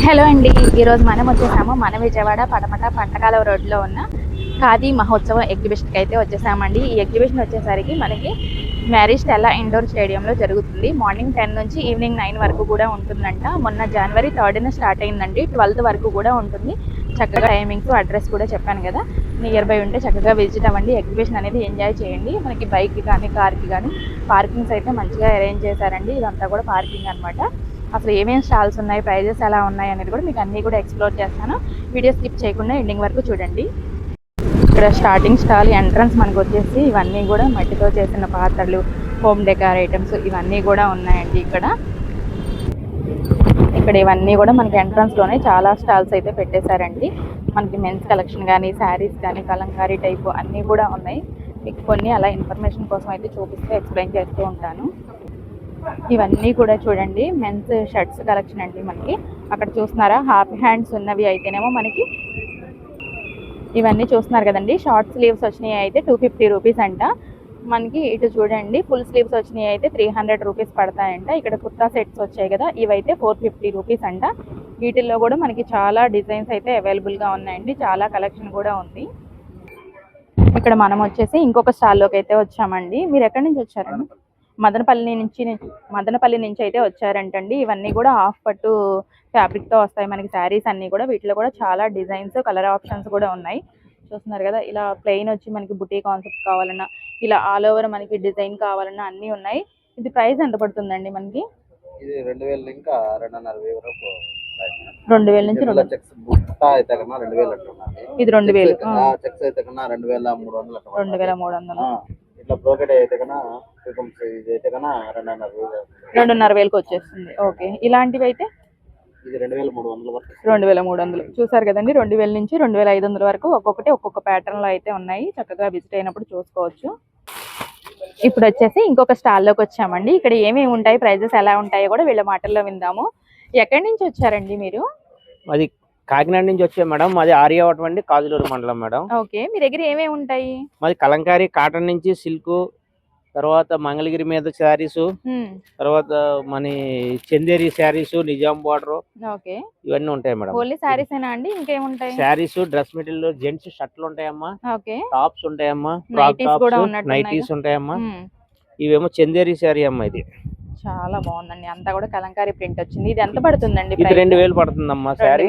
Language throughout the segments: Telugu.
హలో అండి, ఈరోజు మనం వచ్చేసాము మన విజయవాడ పడమట పంటకాల రోడ్లో ఉన్న ఖాదీ మహోత్సవం ఎగ్జిబిషన్కి అయితే వచ్చేసామండి. ఈ ఎగ్జిబిషన్ వచ్చేసరికి మనకి మ్యారేజ్ స్టెల్లా ఇండోర్ స్టేడియంలో జరుగుతుంది. మార్నింగ్ 10 నుంచి ఈవినింగ్ 9 వరకు కూడా ఉంటుందంట. మొన్న జనవరి 3న స్టార్ట్ అయిందండి, 12th వరకు కూడా ఉంటుంది. చక్కగా టైమింగ్స్ అడ్రస్ కూడా చెప్పాను కదా, నియర్ బై ఉంటే చక్కగా విజిట్ అవ్వండి. ఎగ్జిబిషన్ అనేది ఎంజాయ్ చేయండి. మనకి బైక్కి కానీ కార్కి కానీ పార్కింగ్స్ అయితే మంచిగా అరేంజ్ చేశారండి. ఇదంతా కూడా పార్కింగ్ అనమాట. అసలు ఏమేమి స్టాల్స్ ఉన్నాయి, ప్రైజెస్ ఎలా ఉన్నాయి అనేది కూడా మీకు అన్నీ కూడా ఎక్స్ప్లోర్ చేస్తాను. వీడియో స్కిప్ చేయకుండా ఎండింగ్ వరకు చూడండి. ఇక్కడ స్టార్టింగ్ స్టాల్ ఎంట్రన్స్ మనకు వచ్చేసి ఇవన్నీ కూడా మట్టితో చేసిన పాత్రలు, హోమ్ డెకార్ ఐటమ్స్ ఇవన్నీ కూడా ఉన్నాయండి. ఇక్కడ ఇవన్నీ కూడా మనకి ఎంట్రన్స్లోనే చాలా స్టాల్స్ అయితే పెట్టేశారండి. మనకి మెన్స్ కలెక్షన్ కానీ, శారీస్ కానీ, కలంకారీ టైపు అన్నీ కూడా ఉన్నాయి. మీకు కొన్ని అలా ఇన్ఫర్మేషన్ కోసం అయితే చూపిస్తూ ఎక్స్ప్లెయిన్ చేస్తూ ఉంటాను. ఇవన్నీ కూడా చూడండి మెన్స్ షర్ట్స్ కలెక్షన్ అండి. మనకి అక్కడ చూస్తున్నారా హాఫ్ హ్యాండ్స్ ఉన్నవి అయితేనేమో మనకి ఇవన్నీ చూస్తున్నారు కదండి, షార్ట్ స్లీవ్స్ వచ్చినాయి అయితే 250 రూపీస్ అంట. మనకి ఇటు చూడండి ఫుల్ స్లీవ్స్ వచ్చినాయి అయితే 300 రూపీస్ పడతాయంట. ఇక్కడ కుర్తా సెట్స్ వచ్చాయి కదా, ఇవైతే 450 రూపీస్ అంట. వీటిల్లో కూడా మనకి చాలా డిజైన్స్ అయితే అవైలబుల్గా ఉన్నాయండి, చాలా కలెక్షన్ కూడా ఉంది. ఇక్కడ మనం వచ్చేసి ఇంకొక స్టాల్లోకి అయితే వచ్చామండి. మీరు ఎక్కడి నుంచి వచ్చారండి? మదనపల్లి నుంచి అయితే వచ్చారంటండి. ఇవన్నీ కూడా హాఫ్ పట్టు ఫ్యాబ్రిక్తో వస్తాయి మనకి శారీస్ అన్నీ కూడా. వీటిలో కూడా చాలా డిజైన్స్, కలర్ ఆప్షన్స్ కూడా ఉన్నాయి. చూస్తున్నారు కదా, ఇలా ప్లెయిన్ వచ్చి మనకి బుటీ కాన్సెప్ట్ కావాలన్నా, ఇలా ఆల్ ఓవర్ మనకి డిజైన్ కావాలన్నా అన్నీ ఉన్నాయి. ఇది ప్రైస్ ఎంత పడుతుందండి మనకి? ఇది 2000 ఇంకా 2500 వరకు. 2000 నుంచి ఇది 2000. చెక్స్ అయితే కన్నా 2300. 2300. ఇట్లా బ్రోకెట్ అయితే కన్నా ఇది అయితే కన్నా 2500కి వచ్చేస్తుంది. ఓకే, ఇలాంటివి అయితే ఇది 2300 వరకు. 2300 చూసారు కదండి. 2000 నుంచి 2500 వరకు ఒక్కొక్కటి ఒక్కొక్క ప్యాటర్న్ లో అయితే ఉన్నాయి. చక్కగా విజిట్ అయినప్పుడు చూసుకోవచ్చు. ఇప్పుడు వచ్చేసి ఇంకొక స్టాల్లోకి వచ్చామండి. ఇక్కడ ఏమేమి ఉంటాయి, ప్రైజెస్ ఎలా ఉంటాయో కూడా వీళ్ళ మాటల్లో విందాము. ఎక్కడి నుంచి వచ్చారండి మీరు? అది కాకినాడ నుంచి వచ్చే మేడం. మాది ఆర్యవటం అండి, కాజులూరు మండలం మేడం. ఓకే, మీ దగ్గర ఏమేమి ఉంటాయి? మాది కలంకారీ, కాటన్ నుంచి సిల్క్, తర్వాత మంగళగిరి మీద శారీస్, తర్వాత మన చందేరి శారీస్, నిజాం బార్డర్, ఓకే ఇవన్నీ ఉంటాయి మేడం. ఓన్లీ శారీస్ ఏనా అండి, ఇంకేముంటాయి? శారీస్, డ్రెస్ మెటీరియల్, జెంట్స్ షర్ట్లు ఉంటాయమ్మా, ఓకే, టాప్స్ ఉంటాయమ్మా, నైటీస్ ఉంటాయమ్మా. ఇవేమో చందేరి శారీ అమ్మా. ఇది చాలా బాగుందండి, అంతా కూడా కలంకారీ ప్రింట్ వచ్చింది. ఇది ఎంత పడుతుందండి? ఇది 2000 పడుతుందమ్మా. శారీ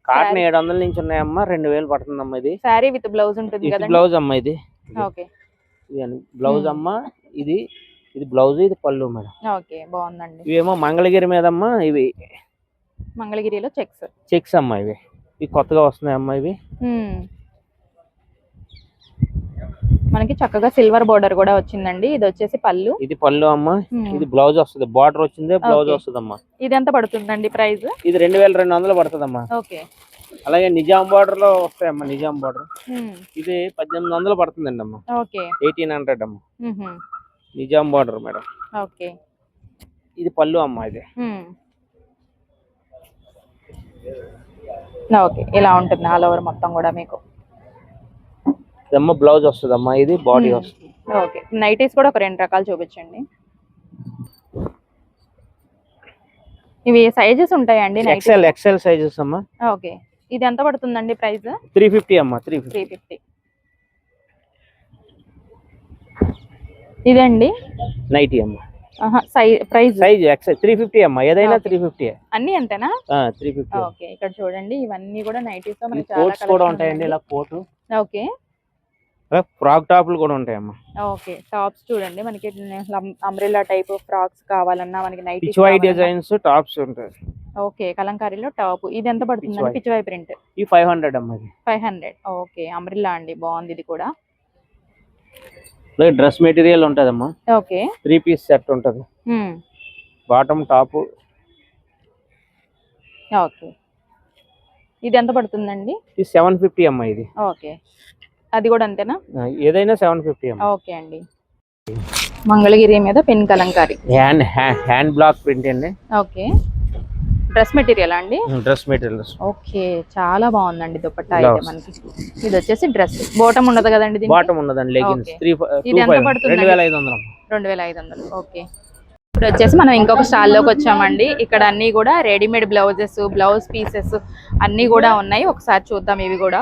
కాటన్ 700 నుంచి ఉన్నాయమ్మా. 2000 పడుతుందమ్మా. ఇది శారీ విత్ బ్లౌజ్ ఉంటుంది కదా? బ్లౌజ్ అమ్మా. ఇది ఓకే, బ్లౌజ్ అమ్మా. ఇది బ్లౌజ్, ఇది పళ్ళు మేడం. ఓకే, బాగుందండి. ఇవేమో మంగళగిరి మీద అమ్మా. ఇవి మంగళగిరిలో చెక్స్ అమ్మా. ఇవి కొత్తగా వస్తున్నాయమ్మా. ఇవి మనకి చక్కగా సిల్వర్ బోర్డర్ కూడా వచ్చిందండి. ఇది వచ్చేసి పళ్ళు, ఇది పళ్ళు అమ్మా. ఇది బ్లౌజ్ వస్తుంది, బార్డర్ వచ్చింది, బ్లౌజ్ వస్తుందమ్మా. ఇది ఎంత పడుతుందండి ప్రైస్? ఇది 2200 పడుతుందమ్మా. ఓకే, అలాగే నిజాం బార్డర్ లో వస్తాయమ్మా. నిజాం బార్డర్ ఇది 1800 పడుతుందండి అమ్మా. ఓకే, 1800 అమ్మా. Nizam border madam. ఓకే, ఇది పళ్ళు అమ్మా. ఇది ఓకే, ఇలా ఉంటుంది ఆల్ ఓవర్ మొత్తం కూడా మీకు. ఇదమ్మా బ్లౌజ్ వస్తుందమ్మా. ఇది బాడీ వస్తుంది. ఓకే, నైటీస్ కూడా ఒక 2 రకాలు చూపించండి. ఇవి సైజెస్ ఉంటాయండి? ఎక్సెల్ సైజెస్ అమ్మా. ఓకే, ఇది ఎంత పడుతుందండి ప్రైస్? 350 అమ్మా. 350. ఇదండి నైటీ అమ్మా. ప్రైస్ సైజ్ ఎక్సెల్ 350 అమ్మా. ఏదైనా 350 అన్ని అంతేనా? 350. ఓకే, ఇక్కడ చూడండి ఇవన్నీ కూడా నైటీస్ తో మనకి చాలా కలెక్షన్ కూడా ఉంటాయండి. ఇలా కోట్, ఓకే, ఫ్రాక్ టాప్లు కూడా ఉంటాయమ్మా. ఓకే, టాప్స్ చూడండి మనకి అంబ్రెల్లా టైప్ ఫ్రాక్స్ కావాలన్నా మనకి నైట్ పిచ్వాయి డిజైన్స్ టాప్స్ ఉంటాయి. ఓకే, కలంకారీలో టాప్. ఇది ఎంత పడుతుందండి? పిచ్వాయి ప్రింట్. ఈ 500 అమ్మా. 500. ఓకే, అంబ్రెల్లా అండి, బాగుంది ఇది కూడా. డ్రెస్ మెటీరియల్ ఉంటదమ్మా. ఓకే, 3 పీస్ సెట్ ఉంటది, బాటమ్ టాప్. ఓకే, ఇది ఎంత పడుతుందండి? ఇది 750 అమ్మా. ఇది ఓకే, అది కూడా అంతేనా? ఏదైనా 750 అమ్మా. ఓకే అండి. మంగళగిరి మీద pen Kalamkari, hand black print అండి. ఓకే, డ్రెస్ మెటీరియల్ అండి? Dress material. ఓకే, చాలా బాగుందండి దుపట్టా అయితే మనకి. ఇది వచ్చేసి డ్రెస్, బాటమ్ ఉండదు కదండి? బాటమ్ ఉండదండి, లెగిన్స్. ఇది ఎంత పడుతుంది? 2500. 2500. ఓకే, ఇప్పుడు వచ్చేసి మనం ఇంకొక స్టాల్ లోకి వచ్చామండి. ఇక్కడ అన్ని కూడా రెడీమేడ్ బ్లౌజెస్, బ్లౌజ్ పీసెస్ అన్ని కూడా ఉన్నాయి. ఒకసారి చూద్దాం ఇవి కూడా.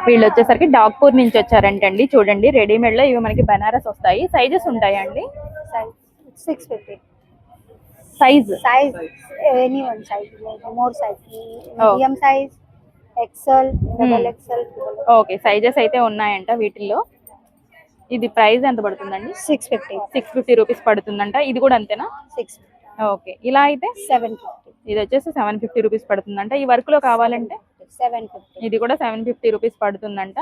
వీళ్ళు వచ్చేసరికి డాగ్పూర్ నుంచి వచ్చారంటండి. చూడండి రెడీమేడ్ లో ఇవి మనకి బనారస్ వస్తాయి. సైజెస్ ఉంటాయండి. 650. Size Any one size, more size, medium size, XL, double XL. Okay, sizes అయితే ఉన్నాయంట వీటిల్లో. ఇది ప్రైస్ ఎంత పడుతుందండి? 650. 650 రూపీస్ పడుతుందంట. ఇది కూడా అంతేనా? 6. ఓకే, ఇలా అయితే 750. ఇది వచ్చేసి 750 రూపీస్ పడుతుందంట. ఈ వర్క్ లో కావాలంటే 750. ఇది కూడా 750 రూపీస్ పడుతుందంట.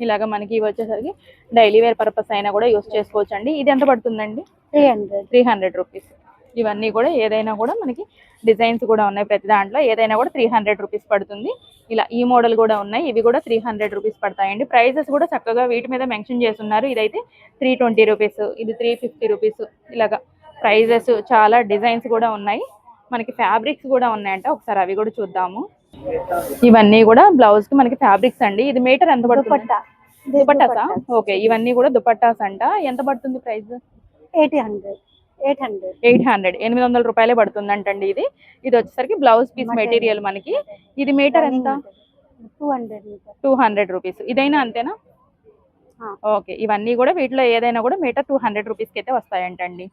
ఇలాగా మనకి ఇవి వచ్చేసరికి డైలీ వేర్ పర్పస్ అయినా కూడా యూస్ చేసుకోవచ్చు అండి. ఇది ఎంత పడుతుందండి? 300 రూపీస్. ఇవన్నీ కూడా ఏదైనా కూడా మనకి డిజైన్స్ కూడా ఉన్నాయి. ప్రతి దాంట్లో ఏదైనా కూడా 300 రూపీస్ పడుతుంది. ఇలా ఈ మోడల్ కూడా ఉన్నాయి. ఇవి కూడా 300 రూపీస్ పడతాయండి. ప్రైజెస్ కూడా చక్కగా వీటి మీద మెన్షన్ చేస్తున్నారు. ఇదైతే 320 రూపీస్, ఇది 350 రూపీస్. ఇలాగా ప్రైజెస్ చాలా డిజైన్స్ కూడా ఉన్నాయి. మనకి ఫ్యాబ్రిక్స్ కూడా ఉన్నాయంట. ఒకసారి అవి కూడా చూద్దాము. ఇవన్నీ కూడా బ్లౌజ్ కి మనకి ఫ్యాబ్రిక్స్ అండి. ఇది మీటర్ ఎంత పడుతుంది? దుపట్టాసా? ఓకే, ఇవన్నీ కూడా దుపట్టాస్ అంట. ఎంత పడుతుంది ప్రైస్? 800. 800 రూపాయలే పడుతుందంటండి. ఇది వచ్చేసరికి బ్లౌజ్ పీస్ మెటీరియల్ మనకి. ఇది మీటర్ ఎంత? 200 రూపీస్. ఇదైనా అంతేనా? ఓకే, ఇవన్నీ కూడా వీటిలో ఏదైనా కూడా మీటర్ 200 రూపీస్కి అయితే వస్తాయంటండి.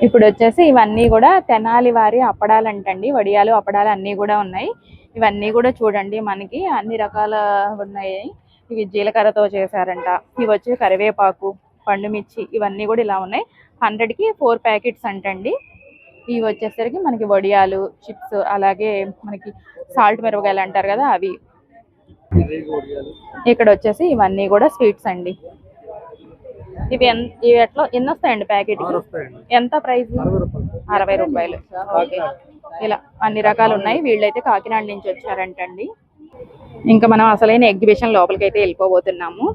ఇప్పుడు వచ్చేసి ఇవన్నీ కూడా తెనాలి వారి అప్పడాలంటండి. వడియాలు, అప్పడాలు అన్నీ కూడా ఉన్నాయి. ఇవన్నీ కూడా చూడండి మనకి అన్ని రకాల ఉన్నాయి. ఇవి జీలకర్రతో చేశారంట. ఇవి వచ్చి కరివేపాకు, పండుమిర్చి ఇవన్నీ కూడా ఇలా ఉన్నాయి. 100కి 4 ప్యాకెట్స్ అంటండి. ఇవి వచ్చేసరికి మనకి వడియాలు, చిప్స్, అలాగే మనకి సాల్ట్ మిరపకాయలు అంటారు కదా అవి. ఇక్కడ వచ్చేసి ఇవన్నీ కూడా స్వీట్స్ అండి. ఇవి ఎట్లా ఎన్ని వస్తాయండి ప్యాకెట్? ఎంత ప్రైస్? 60 రూపాయలు. ఓకే, ఇలా అన్ని రకాలు ఉన్నాయి. వీళ్ళైతే కాకినాడ నుంచి వచ్చారంటండి. ఇంకా మనం అసలైన ఎగ్జిబిషన్ లోపలికి అయితే వెళ్ళిపోబోతున్నాము.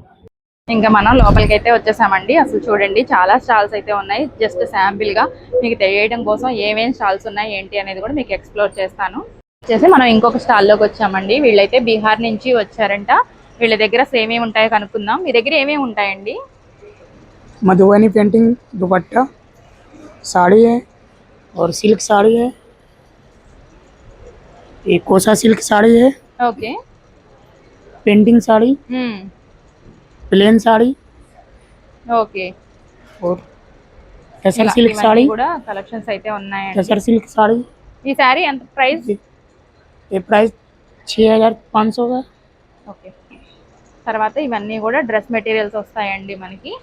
ఇంకా మనం లోపలికి అయితే వచ్చేసామండి. అసలు చూడండి చాలా స్టాల్స్ అయితే ఉన్నాయి. జస్ట్ శాంపిల్ గా మీకు తెలియడం కోసం ఏమేం స్టాల్స్ ఉన్నాయి ఏంటి అనేది కూడా మీకు ఎక్స్ప్లోర్ చేస్తాను. వచ్చేసి మనం ఇంకొక స్టాల్ లోకి వచ్చామండి. వీళ్ళైతే బీహార్ నుంచి వచ్చారంట. వీళ్ళ దగ్గర సేమ్ ఏమి ఉంటాయో కనుక్కుందాం. మీ దగ్గర ఏమేమి ఉంటాయండి? मधुबनी पेंटिंग दुपट्टा साड़ी है और सिल्क साड़ी है, एक कोसा सिल्क साड़ी है, okay, painting sari, plain sari okay. और टसर सिल्क साड़ी, కూడా కలెక్షన్స్ అయితే ఉన్నాయండి. टसर सिल्क साड़ी। ఈ సారీ ఎంత ప్రైస్? ये प्राइस 6500 का। ఓకే, తర్వాత ఇవన్నీ కూడా డ్రెస్ మెటీరియల్స్ వస్తాయండి మనకి.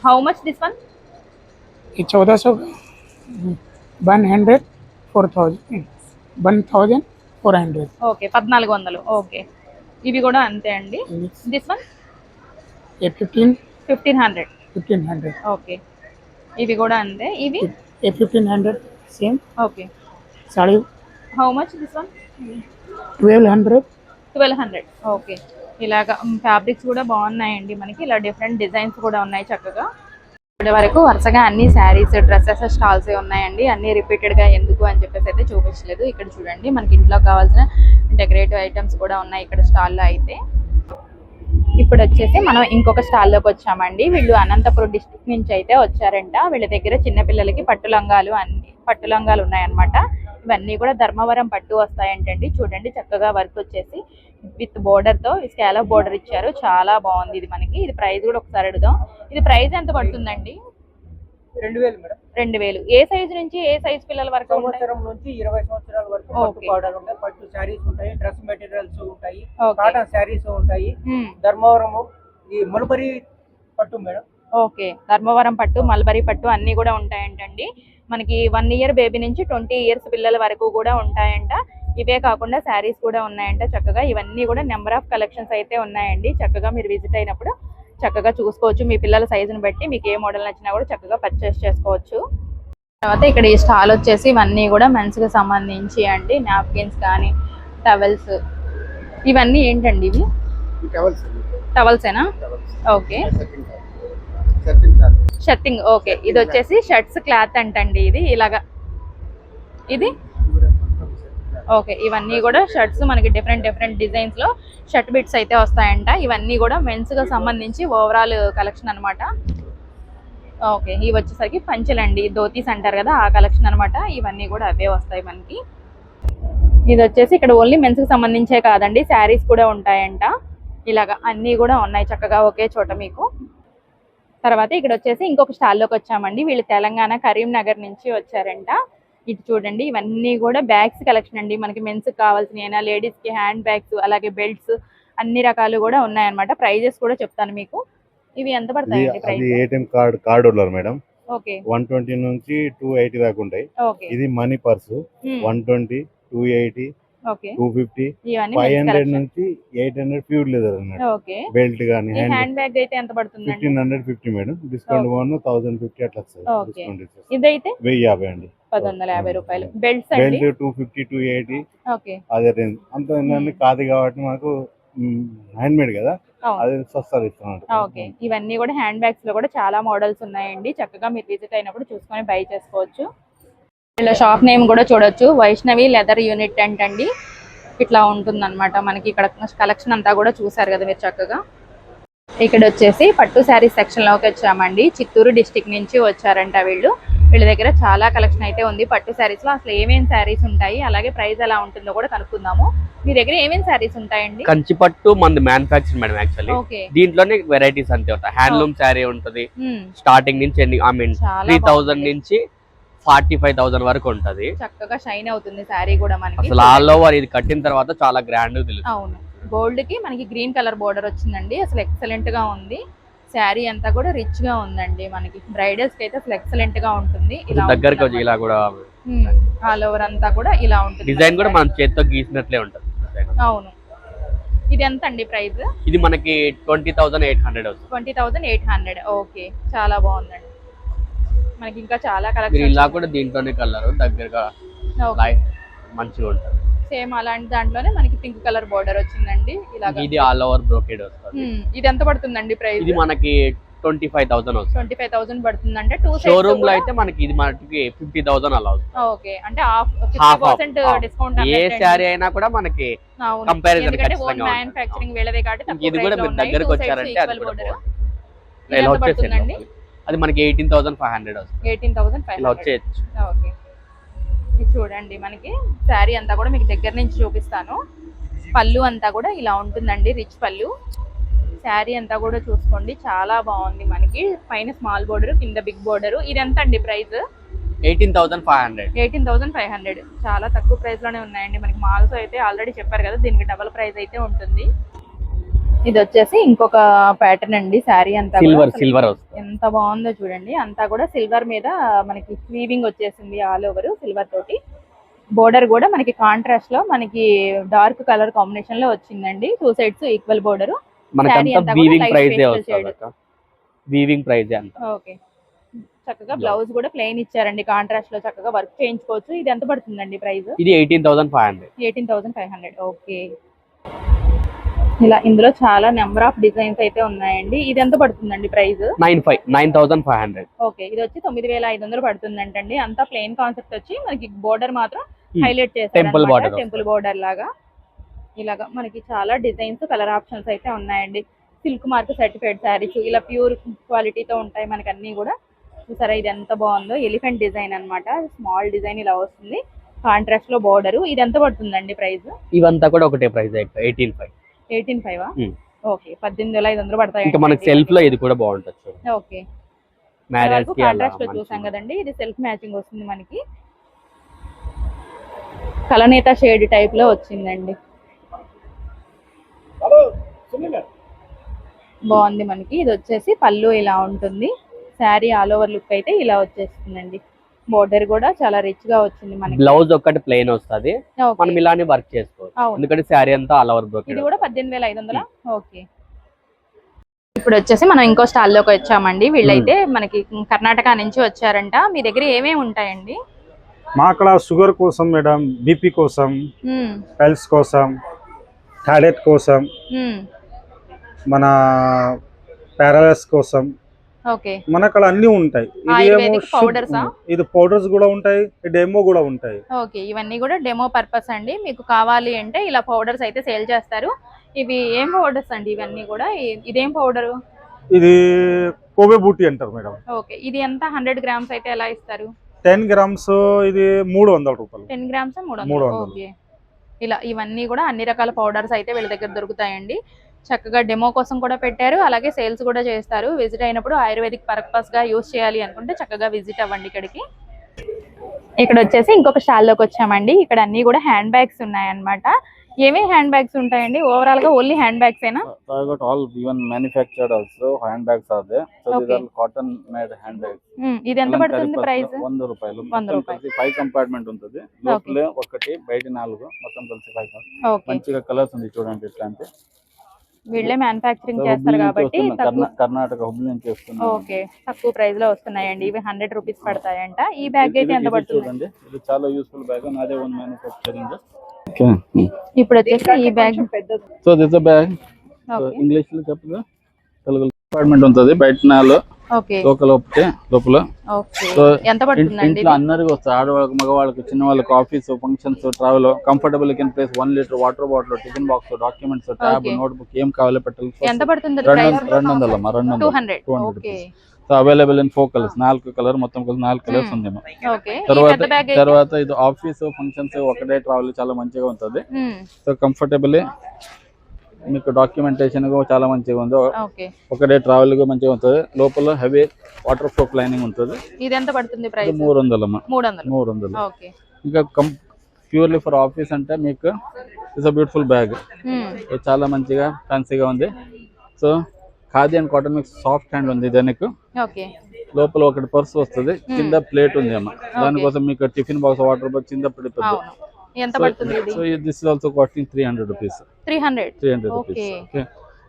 How much this one? ये 1400 का। 100 4000 1400। ఓకే, 1400. ఓకే, ఇవి కూడా అంతే అండి. This one? ये 1500। 1500. ఓకే, ఇవి కూడా అంతే. ఇవి ये 1500 same. Okay, sari how much this one? 1200। 1200. Okay, ఇలాగా ఫ్యాబ్రిక్స్ కూడా బాగున్నాయండి మనకి. ఇలా డిఫరెంట్ డిజైన్స్ కూడా ఉన్నాయి చక్కగా. ఇప్పటి వరకు వరుసగా అన్ని శారీస్, డ్రెస్సెస్ స్టాల్స్ ఉన్నాయండి. అన్ని రిపీటెడ్ గా ఎందుకు అని చెప్పేసి అయితే చూపించలేదు. ఇక్కడ చూడండి మనకి ఇంట్లో కావాల్సిన డెకరేటివ్ ఐటమ్స్ కూడా ఉన్నాయి ఇక్కడ స్టాల్లో అయితే. ఇప్పుడు వచ్చేసి మనం ఇంకొక స్టాల్లోకి వచ్చామండి. వీళ్ళు అనంతపురం డిస్ట్రిక్ట్ నుంచి అయితే వచ్చారంట. వీళ్ళ దగ్గర చిన్నపిల్లలకి పట్టు లంగాలు ఉన్నాయన్నమాట. ఇవన్నీ కూడా ధర్మవరం పట్టు వస్తాయంటండి. చూడండి చక్కగా వర్క్ వచ్చేసి విత్ బోర్డర్ తో స్కాలప్ బోర్డర్ ఇచ్చారు. చాలా బాగుంది ఇది మనకి. ఇది ప్రైస్ కూడా ఒకసారి అడుగుదాం. ఇది ప్రైస్ ఎంత పడుతుందండి? 2000 మేడం. 2000. ఏ సైజ్ నుంచి ఏ సైజ్ పిల్లల వరకు? సంవత్సరం నుంచి 20 సంవత్సరాల వరకు పట్టు పౌడర్ ఉంటాయి, పట్టు శారీస్ ఉంటాయి, డ్రెస్ మెటీరియల్స్ ఉంటాయి, కాటన్ శారీస్ ఉంటాయి. ధర్మవరం ఈ మల్బరీ పట్టు మేడం. ఓకే, ధర్మవరం పట్టు, మల్బరీ పట్టు అన్ని కూడా ఉంటాయంటండి. మనకి 1 ఇయర్ బేబీ నుంచి 20 ఇయర్స్ పిల్లల వరకు కూడా ఉంటాయంట. ఇవే కాకుండా శారీస్ కూడా ఉన్నాయంట చక్కగా. ఇవన్నీ కూడా నెంబర్ ఆఫ్ కలెక్షన్స్ అయితే ఉన్నాయండి. చక్కగా మీరు విజిట్ అయినప్పుడు చక్కగా చూసుకోవచ్చు. మీ పిల్లల సైజుని బట్టి మీకు ఏ మోడల్ నచ్చినా కూడా చక్కగా పర్చేస్ చేసుకోవచ్చు. తర్వాత ఇక్కడ ఈ స్టాల్ వచ్చేసి ఇవన్నీ కూడా మెన్స్ కి సంబంధించి అండి. నాప్కిన్స్ కానీ, టవల్స్, ఇవన్నీ ఏంటండి? ఇవి టవల్సేనా? Okay, shirting. ఓకే, ఇది వచ్చేసి షర్ట్స్ క్లాత్ అంటండి. ఇది ఇలాగా ఇది. ఓకే, ఇవన్నీ కూడా షర్ట్స్ మనకి డిఫరెంట్ డిజైన్స్ లో షర్ట్ బిట్స్ అయితే వస్తాయంట. ఇవన్నీ కూడా మెన్స్ గా సంబంధించి ఓవరాల్ కలెక్షన్ అన్నమాట. ఓకే, ఇవి వచ్చేసరికి పంచెలండి, ధోతీస్ అంటారు కదా, ఆ కలెక్షన్ అనమాట. ఇవన్నీ కూడా అవే వస్తాయి మనకి. ఇది వచ్చేసి ఇక్కడ ఓన్లీ మెన్స్ కి సంబంధించే కాదండి, శారీస్ కూడా ఉంటాయంట. ఇలాగా అన్నీ కూడా ఉన్నాయి చక్కగా ఒకే చోట మీకు. తర్వాత ఇక్కడ వచ్చేసి ఇంకొక స్టాల్లోకి వచ్చామండి. వీళ్ళు తెలంగాణ కరీంనగర్ నుంచి వచ్చారంట. ఇది చూడండి, ఇవన్నీ కూడా బ్యాగ్స్ కలెక్షన్ అండి. మనకి మెన్స్ కావాల్సిన, లేడీస్ కి హ్యాండ్ బ్యాగ్స్, అలాగే బెల్ట్స్, అన్ని రకాలు కూడా ఉన్నాయన్నమాట. ప్రైజెస్ కూడా చెప్తాను మీకు. ఇవి ఎంత పడతాయండి price? ATM card holder madam. Okay, 120 నుంచి 280 దాకా ఉంటాయి. ఓకే. ఇది మనీ పర్సు 120, 280, ఓకే, 250, ఇవన్నీ 500 నుంచి 800 ప్యూర్ లెదర్ అన్నమాట. ఓకే. బెల్ట్ గానీ హ్యాండ్ బ్యాగ్ అయితే ఎంత పడుతుందండి? 1550 మేడం. డిస్కౌంట్ 1050 అట్లా వస్తుంది. ఓకే. డిస్కౌంట్ ఇచ్చేసి ఇదైతే 1050 అండి. 1150 రూపాయలు. బెల్ట్స్ అండి? Belt 250, 280 okay. అదే రేంజ్. అంత ఏంటంటే కాదు కాబట్టి మాకు హ్యాండ్ మేడ్ కదా, అది సస్తాలు ఇస్తున్నాడు. ఓకే, ఇవన్నీ కూడా హ్యాండ్ బ్యాగ్స్ లో కూడా చాలా మోడల్స్ ఉన్నాయండి. చక్కగా మీరు విజిట్ అయినప్పుడు చూసుకొని బై చేసుకోవచ్చు. ఇలా షాప్ నేమ్ కూడా చూడొచ్చు, వైష్ణవి లెదర్ యూనిట్ అంటండి. ఇట్లా ఉంటుందన్నమాట మనకి. ఇక్కడ కలెక్షన్ అంతా కూడా చూసారు కదా మీరు చక్కగా. ఇక్కడ వచ్చేసి పట్టు శారీస్ సెక్షన్ లోకి వచ్చామండి. చిత్తూరు డిస్టిక్ నుంచి వచ్చారంట వీళ్ళు. వీళ్ళ దగ్గర చాలా కలెక్షన్ అయితే ఉంది పట్టు శారీస్ లో. అసలు ఏమేమి శారీస్ ఉంటాయి, అలాగే ప్రైస్ ఎలా ఉంటుందో కూడా కనుక్కుందాము. మీ దగ్గర ఏమేమి శారీస్ ఉంటాయండి? కంచి పట్టు మంది మ్యానుఫ్యాక్చర్ మేడం. యాక్చువల్లీ ఓకే, దీంట్లోనే వెరైటీస్ అంతే ఉంటాయి. హ్యాండ్లూమ్ శారీ ఉంటది స్టార్టింగ్ నుంచి, ఐ మీన్ 3000 నుంచి 45,000 వరకు ఉంటది. చక్కగా షైన్ అవుతుంది శారీ కూడా మనకి. అసలు ఆల్ ఓవర్ ఇది కట్టిన తర్వాత చాలా గ్రాండ్ తెలుసు. అవును, గోల్డ్ కి మనకి గ్రీన్ కలర్ బోర్డర్ వచ్చిందండి. అసలు ఎక్సలెంట్ గా ఉంది. శారీ అంతా కూడా రిచ్ గా ఉందండి మనకి. బ్రైడల్స్ కి అయితే అసలు ఎక్సలెంట్ గా ఉంటుంది. ఇలా దగ్గరికి వచ్చి ఇలా కూడా ఆల్ ఓవర్ అంతా కూడా ఇలా ఉంటుంది. డిజైన్ కూడా మనం చేతితో గీసినట్లే ఉంటది. అవును. ఇది ఎంత అండి ప్రైస్? ఇది మనకి 20,800 వస్తుంది. 20,800. ఓకే, చాలా బాగుందండి. మనకి ఇంకా చాలా మీరు కలెక్షన్. ఇలా కూడా దీంట్లోనే కలర్ దగ్గరగా మంచిగా ఉంటుంది. సేమ్ అలాంటి దాంట్లోనే మనకి పింక్ కలర్ బోర్డర్ వచ్చిందండి. ఇలాగా ఇది ఆల్ ఓవర్ బ్రోకెడ్ వస్తుంది. ఇది ఎంత పడుతుందండి ప్రైస్? ఇది మనకి 25,000 వస్తుంది. 25,000 పడుతుందంటే షోరూమ్ లో అయితే మనకి ఇది మనకి 50,000 అలా వస్తుంది. ఓకే, అంటే 50% డిస్కౌంట్. ఏ శారీ అయినా కూడా మనకి కంపారిజన్ ఖచ్చితంగా మ్యానుఫ్యాక్చరింగ్ వీళ్ళదే కాబట్టి ఇది కూడా మీరు దగ్గరికి వచ్చారంటే అది కూడా ఇలా వచ్చేసింది. అది మనకి 18,500 వస్తుంది. 18,500 ఇలా వచ్చేయచ్చు. ఓకే, ఇది చూడండి మనకి శారీ అంతా కూడా మీకు దగ్గర నుంచి చూపిస్తాను. పళ్ళు అంతా కూడా ఇలా ఉంటుందండి, రిచ్ పళ్ళు. శారీ అంతా కూడా చూసుకోండి, చాలా బాగుంది మనకి. పైన స్మాల్ బోర్డర్, కింద బిగ్ బోర్డర్. ఇది ఎంత అండి ప్రైస్? 18,500. 18,500. చాలా తక్కువ ప్రైస్ లోనే ఉన్నాయండి మనకి. మాల్స్ అయితే ఆల్రెడీ చెప్పారు కదా, దీనికి డబుల్ ప్రైస్ అయితే ఉంటుంది. ఇది వచ్చేసి ఇంకొక ప్యాటర్న్ అండి. శారీ అంతా సిల్వర్ వస్తుంది. ఎంత బాగుందో చూడండి. అంతా కూడా సిల్వర్ మీద మనకి వీవింగ్ వచ్చేసింది ఆల్ ఓవర్ సిల్వర్ తోటి. బోర్డర్ కూడా మనకి కాంట్రాస్ట్ లో మనకి డార్క్ కలర్ కాంబినేషన్ లో వచ్చిందండి. 2 సైడ్స్ ఈక్వల్ బోర్డర్. మనకంతా వీవింగ్ ప్రైస్ వస్తుంది. వీవింగ్ ప్రైస్ అంత. ఓకే, చక్కగా బ్లౌజ్ కూడా ప్లెయిన్ ఇచ్చారండి. కాంట్రాస్ట్ లో చక్కగా వర్క్ చేయించుకోవచ్చు. ఇది ఎంత పడుతుందండి ప్రైస్? ఇది 18,500. 18,500. ఓకే, ఇలా ఇందులో చాలా నెంబర్ ఆఫ్ డిజైన్స్ అయితే ఉన్నాయండి. ఇది ఎంత పడుతుందండి ప్రైస్? 9,500. ఓకే, ఇది వచ్చి 9,500 పడుతుందంటండి. అంతా ప్లెయిన్ కాన్సెప్ట్ వచ్చి మనకి బోర్డర్ మాత్రం హైలైట్ చేశారు. టెంపుల్ బోర్డర్ లాగా ఇలాగా మనకి చాలా డిజైన్స్, కలర్ ఆప్షన్స్ అయితే ఉన్నాయండి. సిల్క్ మార్క్ సర్టిఫైడ్ శారీస్ ఇలా ప్యూర్ క్వాలిటీతో ఉంటాయి మనకి అన్ని కూడా. చూసారా ఇది ఎంత బాగుందో? ఎలిఫెంట్ డిజైన్ అన్నమాట. స్మాల్ డిజైన్ ఇలా వస్తుంది, కాంట్రాస్ట్ లో బోర్డర్. ఇది ఎంత పడుతుందండి ప్రైస్? ఇవంతా కూడా ఒకటే ప్రైస్. 18,500. 18,500. ఓకే, 18,500 పడతాయి. ఇంకా మనకి సెల్ఫ్ లో ఇది కూడా బాగుంటుంది. ఓకే, మ్యారేజ్ కి కాంట్రాస్ట్ లో చూసాం కదండి. ఇది సెల్ఫ్ మ్యాచింగ్ వస్తుంది మనకి. కలనేత షేడ్ టైప్ లో వచ్చిందండి. బాగుంది మనకి. ఇది వచ్చేసి పళ్ళు ఇలా ఉంటుంది. శారీ ఆల్ ఓవర్ లుక్ అయితే ఇలా వచ్చేస్తుందండి. బోర్డర్ కూడా చాలా రిచ్ గా వచ్చింది మనకి. బ్లౌజ్ ఒక్కటి ప్లెయిన్ వస్తుంది, మనం ఇలానే వర్క్ చేసుకోవచ్చు. ఎందుకంటే శారీ అంతా ఆల్ ఓవర్ బ్రోకెడ్. ఇది కూడా 18,500. ఓకే, ఇప్పుడు వచ్చేసి మనం ఇంకో స్టాల్ లోకి వచ్చామండి. వీళ్ళైతే మనకి కర్ణాటక నుంచి వచ్చారంట. మీ దగ్గర ఏమేమి ఉంటాయండి? మా అక్కడ షుగర్ కోసం మేడం, బీపీ కోసం, పల్స్ కోసం, థైరాయిడ్ కోసం, మన పారాలైసిస్ కోసం, ఓకే, మన అక్కడ అన్ని ఉంటాయి. ఇది పౌడర్స్ కూడా ఉంటాయి, డెమో కూడా ఉంటాయి. ఓకే, ఇవన్నీ కూడా డెమో పర్పస్ అండి. మీకు కావాలి అంటే ఇలా పౌడర్స్ అయితే సేల్ చేస్తారు. ఇవి ఏం పౌడర్స్ అండి ఇవన్నీ కూడా? ఇదేం పౌడర్? ఇది కోబే బూటీ అంటారు మేడం. ఓకే, ఇది ఎంత 100 గ్రామ్స్ అయితే ఎలా ఇస్తారు? 10 గ్రామ్స్ ఇది 300 రూపాయలు. 10 గ్రామ్స్ 300. ఓకే, ఇలా ఇవన్నీ కూడా అన్ని రకాల పౌడర్స్ అయితే వీళ్ళ దగ్గర దొరుకుతాయండి. చక్కగా డెమో కోసం కూడా పెట్టారు, అలాగే సేల్స్ కూడా చేస్తారు. విజిట్ అయినప్పుడు ఆయుర్వేదిక్ పర్పస్ గా యూస్ చేయాలి అనుకుంటే చక్కగా విజిట్ అవ్వండి ఇక్కడికి. ఇక్కడ వచ్చేసి ఇంకొక స్టాల్లోకి వచ్చామండి. ఇక్కడ అన్ని కూడా హ్యాండ్ బ్యాగ్స్ ఉన్నాయన్నమాట. ఏమేమి హ్యాండ్ బ్యాగ్స్ ఉంటాయండి? ఓవరాల్ గా ఓన్లీ హ్యాండ్ బ్యాగ్స్ ఏనా? So I got all even manufactured also handbags are there. So these are cotton made handbags. ఇది ఎంత పడుతుంది ప్రైస్? 100 రూపాయలు. 100 రూపాయలు. 5 కంపార్ట్మెంట్ ఉంటుంది. లోపల ఒకటి బయట 4 మొత్తం కలిసి 5. ఓకే, మంచిగా కలర్స్ ఉంది చూడండి ఇట్లాంటి. వీళ్ళే మ్యానుఫ్యాక్చరింగ్ చేస్తారు కాబట్టి కర్ణాటక హుబ్లీ నుంచి వస్తుంది. ఓకే, తక్కువ ప్రైస్ లో వస్తున్నాయండి. ఇవి 100 రూపీస్ పడతాయంట. ఈ బ్యాగ్ అయితే ఎంత పడుతుంది? చూడండి, ఇది చాలా యూస్ఫుల్ బ్యాగ్. నాదే ఓన్ మ్యానుఫ్యాక్చరింగ్. ఇప్పుడు వచ్చేసి ఈ bag so this bag English లో చెప్పగా తెలుగు కంపార్ట్మెంట్ ఉంటుంది. బయట 4 ఓకే, లోపల. ఓకే, సో ఎంత పడుతుందండి? ఇంట్లో అందరికి వస్తాయి, ఆడవాళ్ళకి మగవాళ్ళకి చిన్న వాళ్ళకి office functions travel comfortable can place 1 litre water bottle tiffin box documents tab notebook ఏం కావాలి పెట్టాలి. ఎంత పడుతుంది? 200. Okay, so available in 4 colours. 4 colour మొత్తం కలిసి 4 కలర్స్ ఉంది. ఓకే, తర్వాత ఇది ఆఫీస్ ఫంక్షన్స్ ఒకటే ట్రావెల్ చాలా మంచిగా ఉంటుంది. సో కంఫర్టబుల్ మీకు డాక్యుమెంటేషన్ చాలా మంచిగా ఉంది. ఒకటే ట్రావెల్ గా మంచిగా ఉంటుంది. లోపల హెవీ వాటర్ ప్రూఫ్ లైనింగ్ ఉంటుంది. ఇది ఎంత పడుతుంది ప్రైస్? 300. ఓకే, ఇంకా ప్యూర్లీ ఫర్ ఆఫీస్ అంటే మీకు ఇట్స్ బ్యూటిఫుల్ బ్యాగ్. చాలా మంచిగా ఫ్యాన్సీగా ఉంది. So khadi and cotton mix soft hand ఉంది దానికి. లోపల ఒకటి పర్స్ వస్తుంది, కింద ప్లేట్ ఉంది అమ్మ. దానికోసం మీకు టిఫిన్ బాక్స్ వాటర్ బాక్స్ కింద పడిపోతుంది. ఎంత పడుతుంది ఇది? So this is also costing 300 rupees. 300. Okay.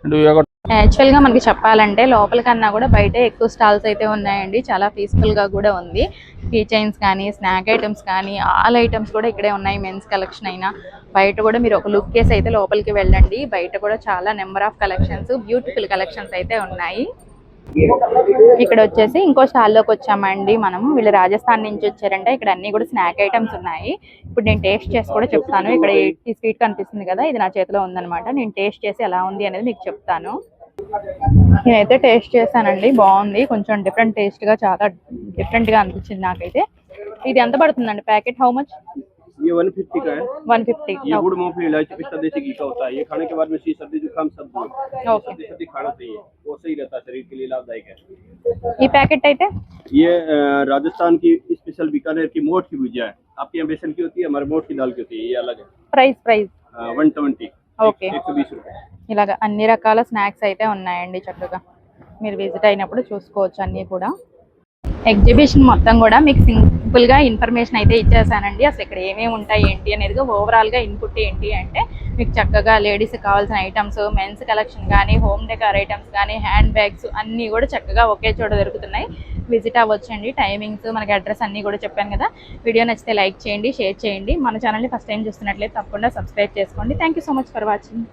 And we have actual గా మనకి చెప్పాలంటే లోపల కన్నా కూడా బయట ఎక్కువ స్టాల్స్ అయితే ఉన్నాయండి. చాలా పీస్ఫుల్ గా కూడా ఉంది. కీ చైన్స్ కానీ స్నాక్ ఐటమ్స్ కానీ ఆల్ ఐటమ్స్ కూడా ఇక్కడే ఉన్నాయి. మెన్స్ కలెక్షన్ అయినా బయట కూడా మీరు ఒక లుక్ కేసి అయితే లోపలికి వెళ్ళండి. బయట కూడా చాలా number of collections, beautiful collections అయితే ఉన్నాయి. ఇక్కడ వచ్చేసి ఇంకో స్టాల్లోకి వచ్చామండి మనం. వీళ్ళు రాజస్థాన్ నుంచి వచ్చారంటే ఇక్కడ అన్ని కూడా స్నాక్ ఐటమ్స్ ఉన్నాయి. ఇప్పుడు నేను టేస్ట్ చేసి కూడా చెప్తాను. ఇక్కడ ఈ స్వీట్ కనిపిస్తుంది కదా, ఇది నా చేతిలో ఉందన్నమాట. నేను టేస్ట్ చేసి ఎలా ఉంది అనేది మీకు చెప్తాను. నేనైతే టేస్ట్ చేశానండి, బాగుంది. కొంచెం డిఫరెంట్ టేస్ట్ గా, చాలా డిఫరెంట్ గా అనిపించింది నాకైతే. ఇది ఎంత పడుతుందండి ప్యాకెట్? How much? ये 150 का है. 150. ये गुड़ मूंगफली इलायची पिस्ता देसी घी का होता है. ये खाने के बाद में सर्दी जुकाम सब सर्दी खाना चाहिए, वो सही रहता है, शरीर के लिए लाभदायक है. ये पैकेट అయితే ये राजस्थान की स्पेशल बीकानेर की मोठ की भुजिया है. आपके यहाँ बेसन की होती है, हमारे मोठ की दाल की होती है. ये अलग है. ప్రైస్ 120. ఓకే, 120 రూపాయలు. ఇలాగ అన్ని రకాల స్నాక్స్ అయితే ఉన్నాయండి. చక్కగా మీరు విజిట్ అయినప్పుడు చూసుకోవచ్చు అన్నీ కూడా. ఎగ్జిబిషన్ మొత్తం కూడా మీకు సింపుల్ గా ఇన్ఫర్మేషన్ అయితే ఇచ్చేసానండి. అసలు ఇక్కడ ఏమేమి ఉంటాయి ఏంటి అనేది ఓవరాల్ గా ఇన్పుట్ ఏంటి అంటే మీకు చక్కగా లేడీస్ కావాల్సిన ఐటమ్స్, మెన్స్ కలెక్షన్ కానీ, హోమ్ డెకార్ ఐటమ్స్ కానీ, హ్యాండ్ బ్యాగ్స్ అన్నీ కూడా చక్కగా ఒకే చోట దొరుకుతున్నాయి. విజిట్ అవ్వచ్చండి. టైమింగ్స్, మనకి అడ్రస్ అన్నీ కూడా చెప్పాను కదా. వీడియో నచ్చితే లైక్ చేయండి, షేర్ చేయండి. మన ఛానల్ని ఫస్ట్ టైం చూస్తున్నట్లయితే తప్పకుండా సబ్స్క్రైబ్ చేసుకోండి. Thank you so much for watching.